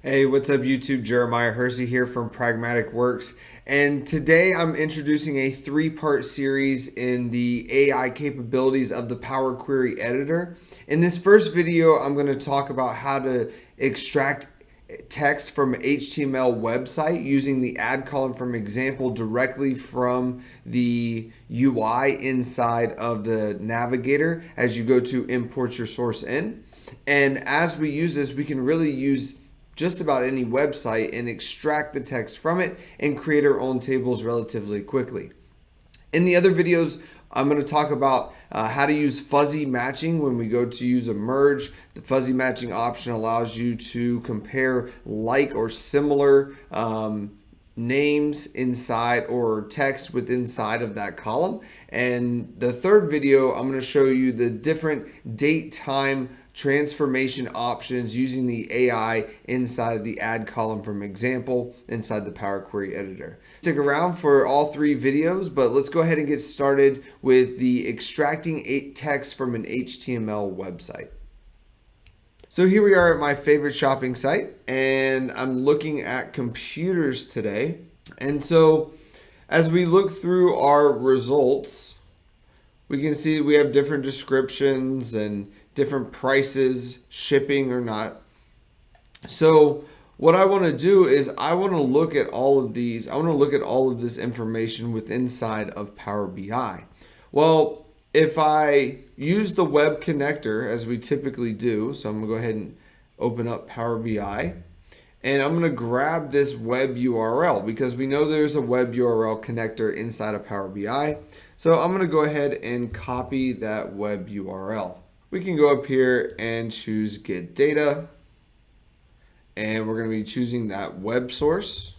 Hey, what's up, YouTube? Jeremiah Hersey here from Pragmatic Works. And today I'm introducing a three-part series in the AI capabilities of the Power Query Editor. In this first video, I'm going to talk about how to extract text from HTML website using the add column from example directly from the UI inside of the navigator as you go to import your source in. And as we use this, we can really use just about any website and extract the text from it and create our own tables relatively quickly. In the other videos, I'm going to talk about how to use fuzzy matching when we go to use a merge. The fuzzy matching option allows you to compare like or similar names inside or text within inside of that column. And the third video, I'm going to show you the different date time transformation options using the AI inside the add column from example inside the Power Query Editor. Stick around for all three videos, but let's go ahead and get started with the extracting text from an HTML website. So here we are at my favorite shopping site, and I'm looking at computers today. And so as we look through our results, we can see we have different descriptions and different prices, shipping or not. So what I want to do is I want to look at all of these. I want to look at all of this information within inside of Power BI. Well, if I use the web connector as we typically do, so I'm going to go ahead and open up Power BI. And I'm going to grab this web URL because we know there's a web URL connector inside of Power BI. So I'm going to go ahead and copy that web URL. We can go up here and choose Get Data. And we're going to be choosing that web source.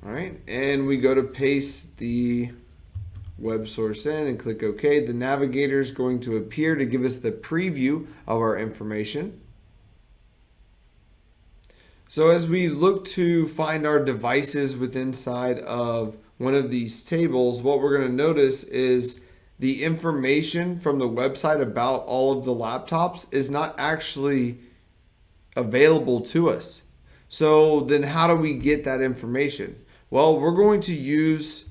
All right, and we go to paste the web source in and click OK. The navigator is going to appear to give us the preview of our information. So as we look to find our devices within inside of one of these tables, what we're going to notice is the information from the website about all of the laptops is not actually available to us. So then how do we get that information? Well, we're going to use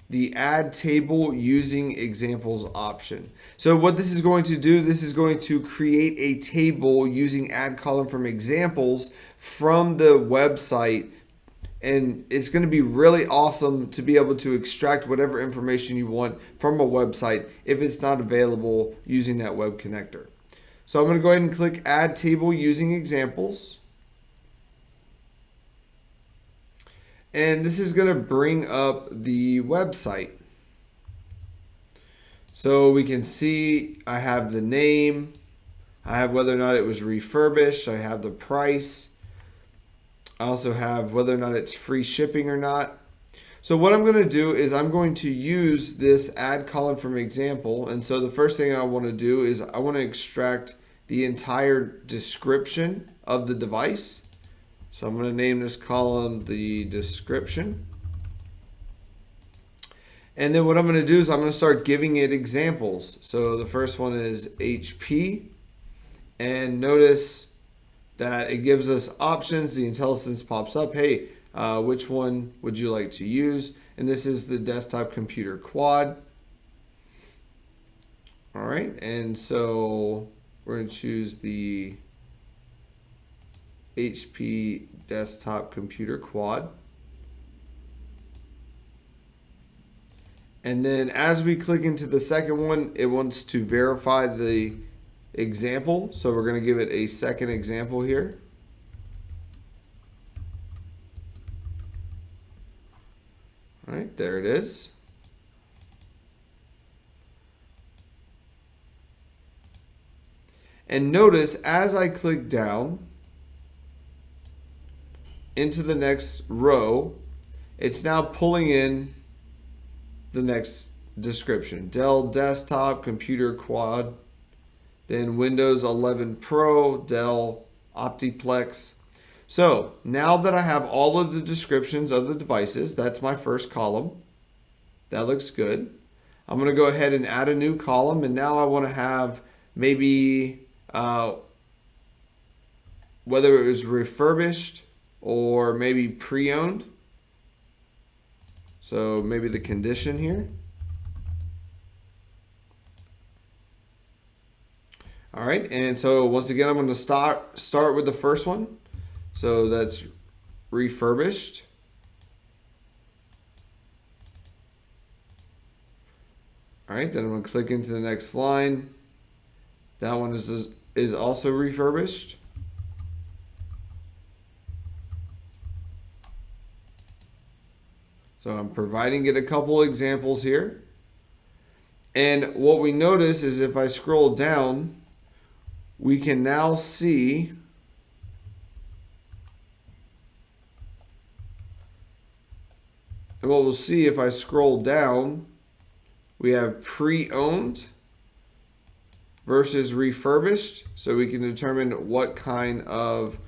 the add table using examples option. So what this is going to do, this is going to create a table using add column from examples from the website. And it's going to be really awesome to be able to extract whatever information you want from a website if it's not available using that web connector. So I'm going to go ahead and click add table using examples. And this is going to bring up the website. So we can see I have the name, I have whether or not it was refurbished, I have the price, I also have whether or not it's free shipping or not. So what I'm going to do is I'm going to use this add column from example. And so the first thing I want to do is I want to extract the entire description of the device. So I'm going to name this column the description. And then what I'm going to do is I'm going to start giving it examples. So the first one is HP. And notice that it gives us options. The IntelliSense pops up. Hey, which one would you like to use? And this is the desktop computer quad. All right. And so we're going to choose the HP desktop computer quad. And then as we click into the second one, it wants to verify the example. So we're going to give it a second example here. All right, there it is. And notice as I click down into the next row, it's now pulling in the next description. Dell desktop computer quad, then Windows 11 Pro, Dell Optiplex. So now that I have all of the descriptions of the devices, that's my first column. That looks good. I'm going to go ahead and add a new column, and now I want to have maybe whether it was refurbished or maybe pre-owned. So maybe the condition here. All right, and so once again, I'm going to start with the first one. So that's refurbished. All right, then I'm going to click into the next line. That one is also refurbished. So I'm providing it a couple examples here. And what we notice is if I scroll down, we can now see and what we'll see if I scroll down, we have pre-owned versus refurbished. So we can determine what kind of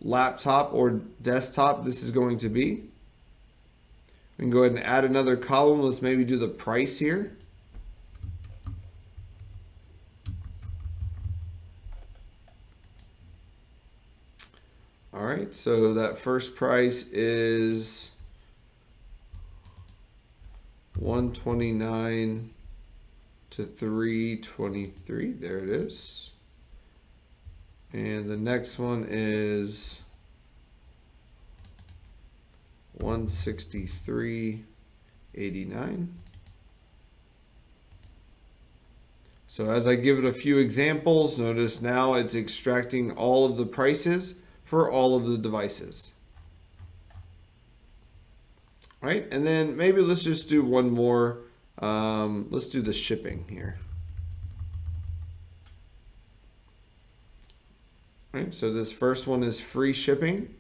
laptop or desktop this is going to be. We can go ahead and add another column. Let's maybe do the price here. All right, so that first price is $129 to $323. There it is. And the next one is $163.89. So as I give it a few examples, notice now it's extracting all of the prices for all of the devices. All right, and then maybe let's just do one more. Let's do the shipping here. All right, so this first one is free shipping.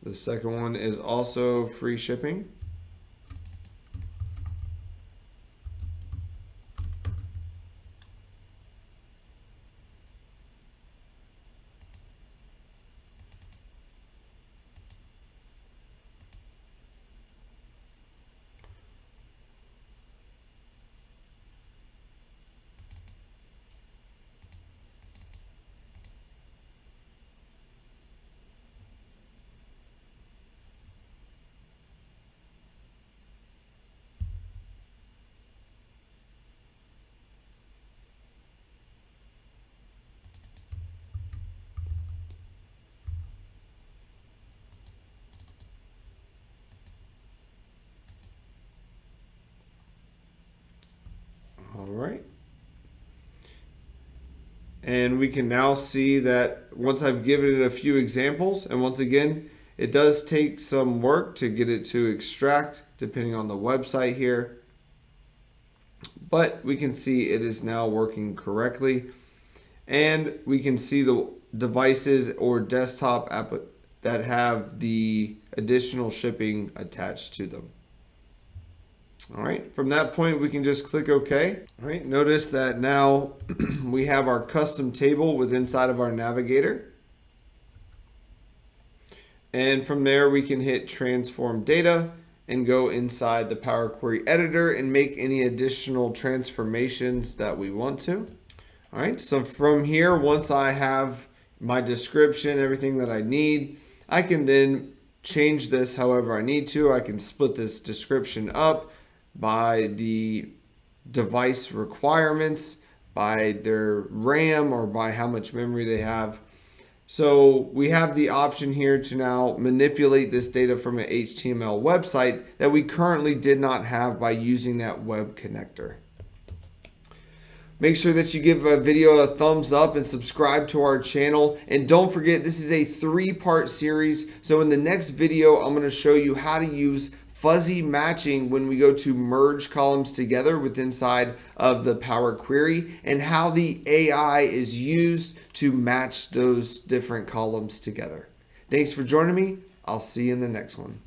The second one is also free shipping. All right. And we can now see that once I've given it a few examples, and once again, it does take some work to get it to extract depending on the website here, but we can see it is now working correctly. And we can see the devices or desktop app that have the additional shipping attached to them. All right, from that point, we can just click OK. All right, notice that now we have our custom table within inside of our navigator. And from there, we can hit transform data and go inside the Power Query editor and make any additional transformations that we want to. All right, so from here, once I have my description, everything that I need, I can then change this however I need to. I can split this description up by the device requirements, by their RAM, or by how much memory they have. So we have the option here to now manipulate this data from an HTML website that we currently did not have by using that web connector. Make sure that you give a video a thumbs up and subscribe to our channel. And don't forget, this is a 3-part series. So in the next video, I'm going to show you how to use fuzzy matching when we go to merge columns together within inside of the Power Query, and how the AI is used to match those different columns together. Thanks for joining me. I'll see you in the next one.